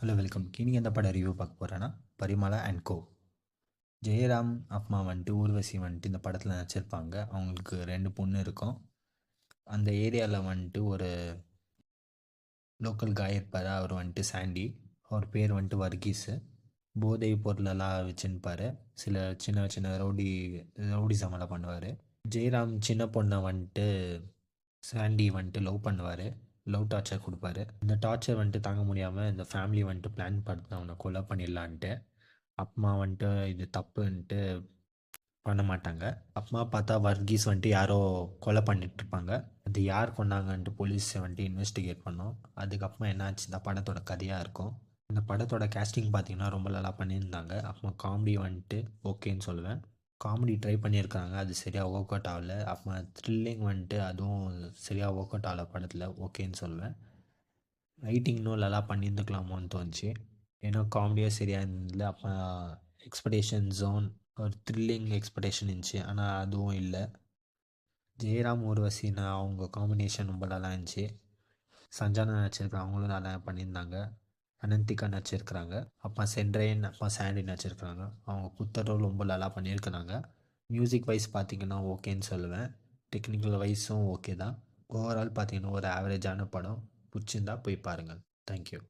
Hello welcome. இன்னைக்கு எந்த படம் ரிவ்யூ பார்க்க போகிறேன்னா பரிமளா அண்ட் கோ. ஜெயராம் அம்மா வந்துட்டு ஊர்வசி வந்துட்டு இந்த படத்தில் நடிச்சிருப்பாங்க. அவங்களுக்கு 2 பொண்ணு இருக்கும். அந்த ஏரியாவில் வந்துட்டு ஒரு லோக்கல் காய் இருப்பார். அவர் வந்துட்டு சாண்டி. அவர் பேர் வந்துட்டு வர்கீஸு. போதை பொருளெல்லாம் வச்சுருப்பார். சில சின்ன சின்ன ரவுடிசமெல்லாம் பண்ணுவார். ஜெயராம் சின்ன பொண்ணை வந்துட்டு சாண்டி வந்துட்டு லவ் பண்ணுவார். லவ் டார்ச்சர் கொடுப்பாரு. இந்த டார்ச்சர் வந்துட்டு தாங்க முடியாமல் இந்த ஃபேமிலி வந்துட்டு பிளான் பண்ணி அவனை கொலை பண்ணிடலான்ட்டு. அம்மா வந்துட்டு இது தப்புன்ட்டு பண்ண மாட்டாங்க. அம்மா பார்த்தா வர்கீஸ் வந்துட்டு யாரோ கொலை பண்ணிட்டுருப்பாங்க. அது யார் கொண்டாங்கன்ட்டு போலீஸ் வந்துட்டு இன்வெஸ்டிகேட் பண்ணோம். அதுக்கப்புறமா என்னாச்சு இந்த படத்தோட கதையாக இருக்கும். இந்த படத்தோட கேஸ்டிங் பார்த்தீங்கன்னா ரொம்ப நல்லா பண்ணியிருந்தாங்க. அப்புறம் காமெடி வந்துட்டு ஓகேன்னு சொல்லுவேன். காமெடி ட்ரை பண்ணியிருக்காங்க, அது சரியாக ஒர்க் அவுட் ஆகல. அப்புறம் த்ரில்லிங் வந்துட்டு அதுவும் சரியாக ஒர்க் அவுட் ஆகல படத்தில், ஓகேன்னு சொல்லுவேன். ரைட்டிங் இன்னும் நல்லா பண்ணியிருந்துக்கலாமோன்னு தோணுச்சு. ஏன்னா காமெடியாக சரியாக இருந்ததில்ல. அப்போ எக்ஸ்பெக்டேஷன் ஜோன் ஒரு த்ரில்லிங் எக்ஸ்பெக்டேஷன் இருந்துச்சு, ஆனால் அதுவும் இல்லை. ஜெயராம் ஊர்வசினா அவங்க காம்பினேஷன் ரொம்ப நல்லா இருந்துச்சு. சஞ்சானா நடிச்சிருக்காங்க, அவங்களும் நல்லா பண்ணியிருந்தாங்க. அனந்திகா நடிச்சிருக்கிறாங்க. அப்பா சென்ட்ரேன், அப்பா சாண்டி நடிச்சிருக்கிறாங்க. அவங்க குத்த ரோல் ரொம்ப நல்லா பண்ணியிருக்கிறாங்க. மியூசிக் வைஸ் பார்த்தீங்கன்னா ஓகேன்னு சொல்லுவேன். டெக்னிக்கல் வைஸும் ஓகே தான். ஓவரால் பார்த்தீங்கன்னா ஒரு ஆவரேஜான படம். பிடிச்சிருந்தா போய் பாருங்கள். தேங்க்யூ.